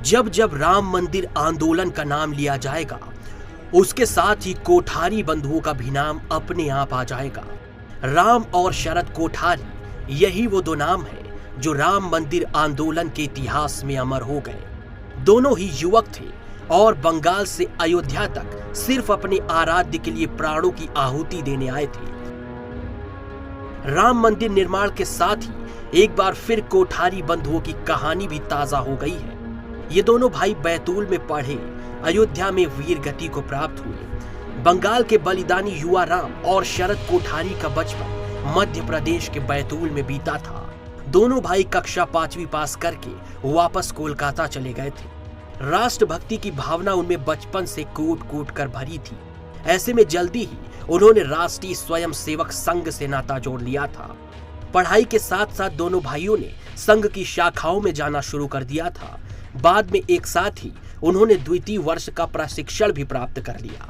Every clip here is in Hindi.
जब जब राम मंदिर आंदोलन का नाम लिया जाएगा, उसके साथ ही कोठारी बंधुओं का भी नाम अपने आप आ जाएगा। राम और शरद कोठारी, यही वो दो नाम है जो राम मंदिर आंदोलन के इतिहास में अमर हो गए। दोनों ही युवक थे और बंगाल से अयोध्या तक सिर्फ अपने आराध्य के लिए प्राणों की आहुति देने आए थे। राम मंदिर निर्माण के साथ ही एक बार फिर कोठारी बंधुओं की कहानी भी ताजा हो गई है। ये दोनों भाई बैतूल में पढ़े, अयोध्या में वीर गति को प्राप्त हुए। बंगाल के बलिदानी युवा राम और शरद कोठारी का बचपन मध्य प्रदेश के बैतूल में बीता था। दोनों भाई कक्षा 5वीं पास करके वापस कोलकाता चले गए थे। राष्ट्रभक्ति की भावना उनमें बचपन से कूट कूट कर भरी थी। ऐसे में जल्दी ही उन्होंने राष्ट्रीय स्वयंसेवक संघ से नाता जोड़ लिया था। पढ़ाई के साथ साथ दोनों भाइयों ने संघ की शाखाओं में जाना शुरू कर दिया था। बाद में एक साथ ही उन्होंने द्वितीय वर्ष का प्रशिक्षण भी प्राप्त कर लिया।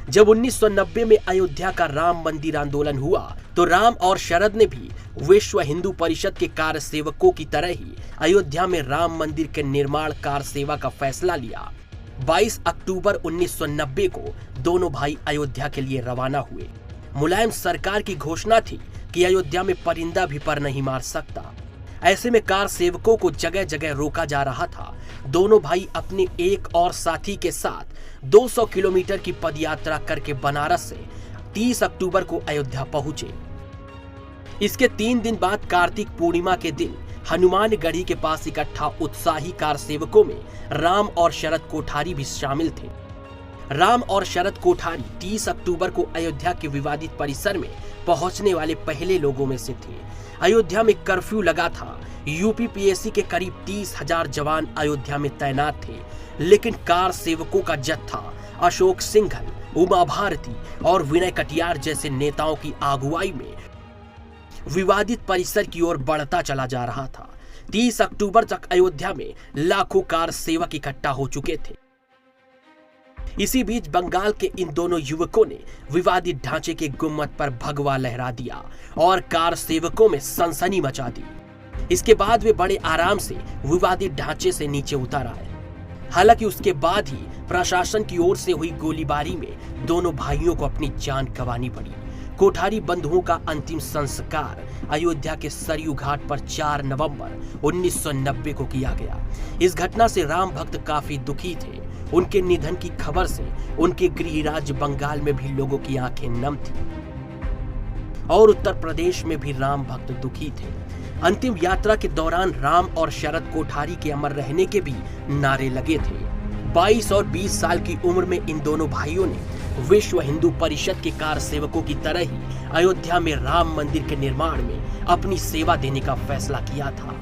जब 1990 में अयोध्या का राम मंदिर आंदोलन हुआ तो राम और शरद ने भी विश्व हिंदू परिषद के कार्य सेवकों की तरह ही अयोध्या में राम मंदिर के निर्माण कार्य सेवा का फैसला लिया। 22 अक्टूबर 1990 को दोनों भाई अयोध्या के लिए रवाना हुए। मुलायम सरकार की घोषणा थी कि अयोध्या में परिंदा भी पर नहीं मार सकता। ऐसे में कार सेवकों को जगह जगह रोका जा रहा था। दोनों भाई अपने एक और साथी के साथ 200 किलोमीटर की पदयात्रा करके बनारस से 30 अक्टूबर को अयोध्या पहुंचे। इसके 3 दिन बाद कार्तिक पूर्णिमा के दिन हनुमानगढ़ी के पास इकट्ठा उत्साही कार सेवकों में राम और शरद कोठारी भी शामिल थे। राम और शरद कोठारी 30 अक्टूबर को अयोध्या के विवादित परिसर में पहुंचने वाले पहले लोगों में से थे। अयोध्या में कर्फ्यू लगा था। यूपीपीएससी के करीब 30,000 जवान अयोध्या में तैनात थे, लेकिन कार सेवकों का जत्था अशोक सिंघल, उमा भारती और विनय कटियार जैसे नेताओं की अगुवाई में विवादित परिसर की ओर बढ़ता चला जा रहा था। 30 अक्टूबर तक अयोध्या में लाखों कार सेवक इकट्ठा हो चुके थे। इसी बीच बंगाल के इन दोनों युवकों ने विवादित ढांचे के गुम्मद पर भगवा लहरा दिया और कार सेवकों में सनसनी मचा दी। इसके बाद वे बड़े आराम से विवादित ढांचे से नीचे उतर आए। हालांकि उसके बाद ही प्रशासन की ओर से हुई गोलीबारी में दोनों भाइयों को अपनी जान गंवानी पड़ी। कोठारी बंधुओं का अंतिम संस्कार अयोध्या के सरयू घाट पर 4 नवंबर 1990 को किया गया। इस घटना से राम भक्त काफी दुखी थे। उनके निधन की खबर से उनके गृह राज्य बंगाल में भी लोगों की आंखें नम थी और उत्तर प्रदेश में भी राम भक्त दुखी थे। अंतिम यात्रा के दौरान राम और शरद कोठारी के अमर रहने के भी नारे लगे थे। 22 और 20 साल की उम्र में इन दोनों भाइयों ने विश्व हिंदू परिषद के कार सेवकों की तरह ही अयोध्या में राम मंदिर के निर्माण में अपनी सेवा देने का फैसला किया था।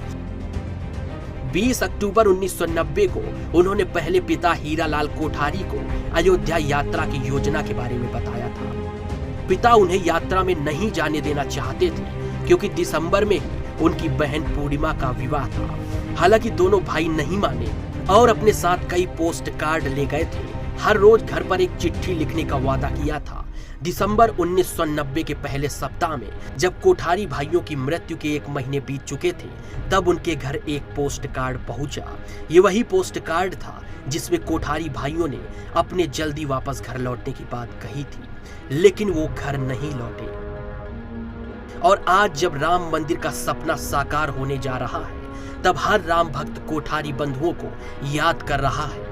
20 अक्टूबर 1990 को उन्होंने पहले पिता हीरालाल कोठारी को अयोध्या यात्रा की योजना के बारे में बताया था। पिता उन्हें यात्रा में नहीं जाने देना चाहते थे क्योंकि दिसंबर में ही उनकी बहन पूर्णिमा का विवाह था। हालांकि दोनों भाई नहीं माने और अपने साथ कई पोस्ट कार्ड ले गए थे। हर रोज घर पर एक चिट्ठी लिखने का वादा किया था। दिसंबर 1990 के पहले सप्ताह में जब कोठारी भाइयों की मृत्यु के 1 महीने बीत चुके थे, तब उनके घर एक पोस्ट कार्ड पहुंचा। ये वही पोस्ट कार्ड था जिसमें कोठारी भाइयों ने अपने जल्दी वापस घर लौटने की बात कही थी, लेकिन वो घर नहीं लौटे। और आज जब राम मंदिर का सपना साकार होने जा रहा है, तब हर राम भक्त कोठारी बंधुओं को याद कर रहा है।